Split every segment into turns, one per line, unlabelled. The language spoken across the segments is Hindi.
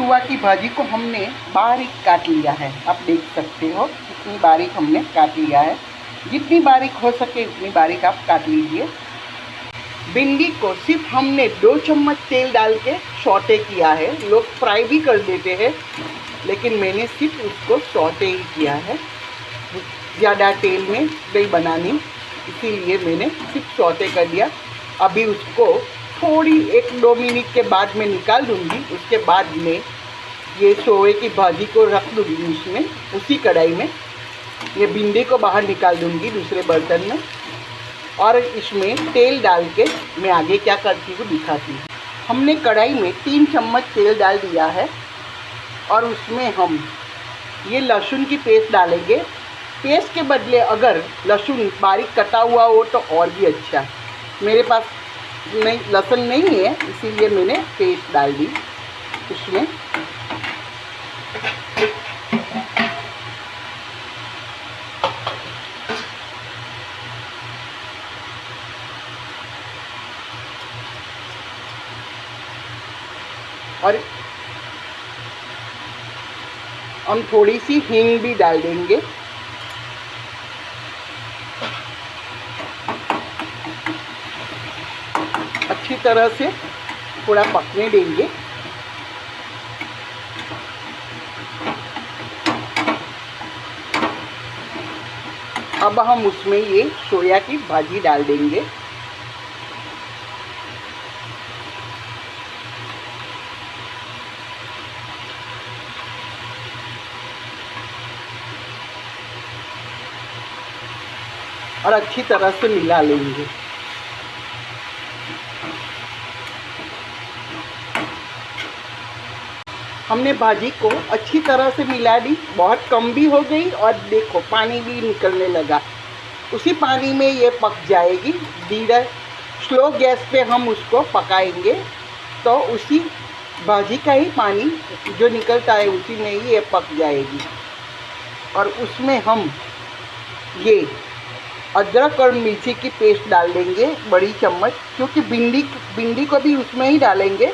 सुवा की भाजी को हमने बारीक काट लिया है। आप देख सकते हो कितनी बारीक हमने काट लिया है। जितनी बारीक हो सके उतनी बारीक आप काट लीजिए। भिंडी को सिर्फ हमने 2 चम्मच तेल डाल के सौटे किया है। लोग फ्राई भी कर देते हैं, लेकिन मैंने सिर्फ उसको सौटे ही किया है। ज़्यादा तेल में नहीं बनानी, इसीलिए मैंने सिर्फ सौटे कर दिया। अभी उसको थोड़ी 1-2 मिनट के बाद मैं निकाल दूँगी। उसके बाद में ये सोए की भाजी को रख दूँगी उसमें, उसी कढ़ाई में। ये भिंडी को बाहर निकाल दूँगी दूसरे बर्तन में, और इसमें तेल डाल के मैं आगे क्या करती हूँ दिखाती हूँ। हमने कढ़ाई में 3 चम्मच तेल डाल दिया है, और उसमें हम ये लहसुन की पेस्ट डालेंगे। पेस्ट के बदले अगर लहसुन बारीक कटा हुआ हो तो और भी अच्छा। मेरे पास नहीं, लहसुन नहीं है, इसीलिए मैंने पेस्ट डाल दी उसमें। और हम थोड़ी सी हींग भी डाल देंगे। अच्छी तरह से थोड़ा पकने देंगे। अब हम उसमें ये सोया की भाजी डाल देंगे। और अच्छी तरह से मिला लेंगे। हमने भाजी को अच्छी तरह से मिला दी। बहुत कम भी हो गई, और देखो पानी भी निकलने लगा। उसी पानी में ये पक जाएगी। धीरे स्लो गैस पे हम उसको पकाएंगे, तो उसी भाजी का ही पानी जो निकलता है उसी में ही ये पक जाएगी। और उसमें हम ये अदरक और मिर्ची की पेस्ट डाल देंगे, बड़ी चम्मच, क्योंकि भिंडी को भी उसमें ही डालेंगे।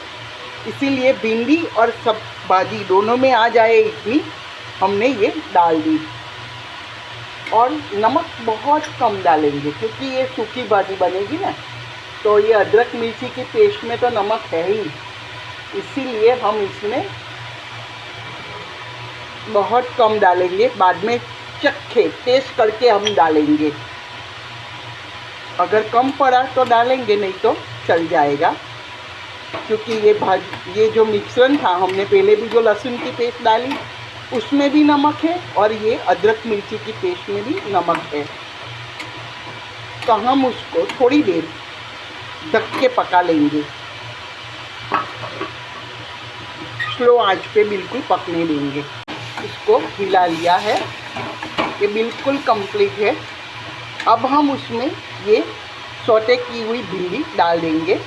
इसीलिए भिंडी और सब भाजी दोनों में आ जाए इतनी हमने ये डाल दी। और नमक बहुत कम डालेंगे, क्योंकि ये सूखी भाजी बनेगी ना, तो ये अदरक मिर्ची की पेस्ट में तो नमक है ही, इसीलिए हम इसमें बहुत कम डालेंगे। बाद में चखे टेस्ट करके हम डालेंगे। अगर कम पड़ा तो डालेंगे, नहीं तो चल जाएगा। क्योंकि ये जो मिश्रण था, हमने पहले भी जो लहसुन की पेस्ट डाली उसमें भी नमक है, और ये अदरक मिर्ची की पेस्ट में भी नमक है। तो हम उसको थोड़ी देर ढक के पका लेंगे। स्लो आंच पे बिल्कुल पकने देंगे। इसको हिला लिया है, ये बिल्कुल कंप्लीट है। अब हम उसमें ये सौटे की हुई भिंडी डाल देंगे।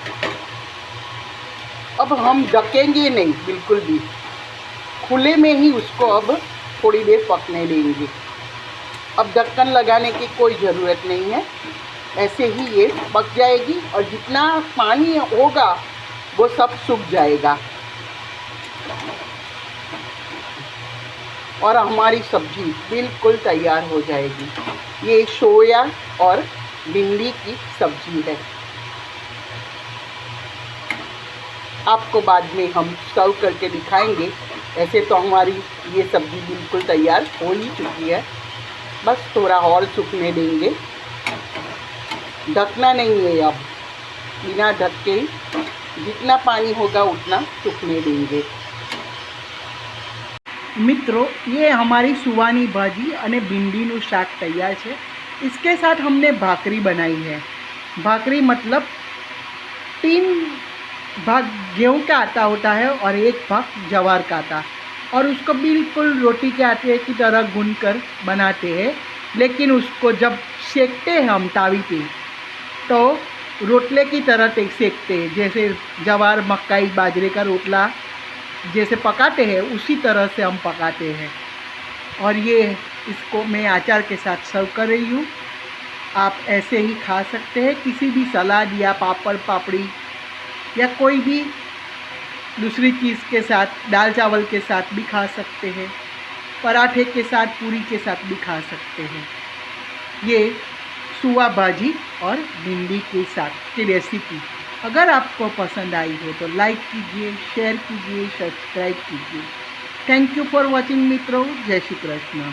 अब हम ढकेंगे नहीं, बिल्कुल भी खुले में ही उसको अब थोड़ी देर पकने देंगे। अब ढक्कन लगाने की कोई ज़रूरत नहीं है, ऐसे ही ये पक जाएगी। और जितना पानी होगा वो सब सूख जाएगा, और हमारी सब्ज़ी बिल्कुल तैयार हो जाएगी। ये सोया और भिंडी की सब्ज़ी है। आपको बाद में हम सर्व करके दिखाएंगे। ऐसे तो हमारी ये सब्ज़ी बिल्कुल तैयार हो ही चुकी है, बस थोड़ा और सूखने देंगे। ढकना नहीं है, अब बिना ढक के ही जितना पानी होगा उतना सूखने देंगे। મિત્રો, ये हमारी सुવાની भाजी અને ભીંડીનું શાક તૈયાર છે। इसके साथ हमने भाकरी बनाई है। भाकरी मतलब 3 भाग गेहूं का आटा होता है और 1 भाग ज्वार का आटा, और उसको बिल्कुल रोटी के आटे की तरह गूंद कर बनाते हैं। लेकिन उसको जब सेकते हैं हम तावी पे, तो रोटले की तरह सेकते हैं। जैसे ज्वार, मक्काई, बाजरे का रोटला जैसे पकाते हैं उसी तरह से हम पकाते हैं। और ये इसको मैं अचार के साथ सर्व कर रही हूँ। आप ऐसे ही खा सकते हैं, किसी भी सलाद या पापड़ पापड़ी या कोई भी दूसरी चीज़ के साथ, दाल चावल के साथ भी खा सकते हैं, पराठे के साथ, पूरी के साथ भी खा सकते हैं। ये सुआ भाजी और भिंडी के साथ की रेसिपी अगर आपको पसंद आई हो तो लाइक कीजिए, शेयर कीजिए, सब्सक्राइब कीजिए। थैंक यू फॉर वॉचिंग मित्रों। जय श्री कृष्ण।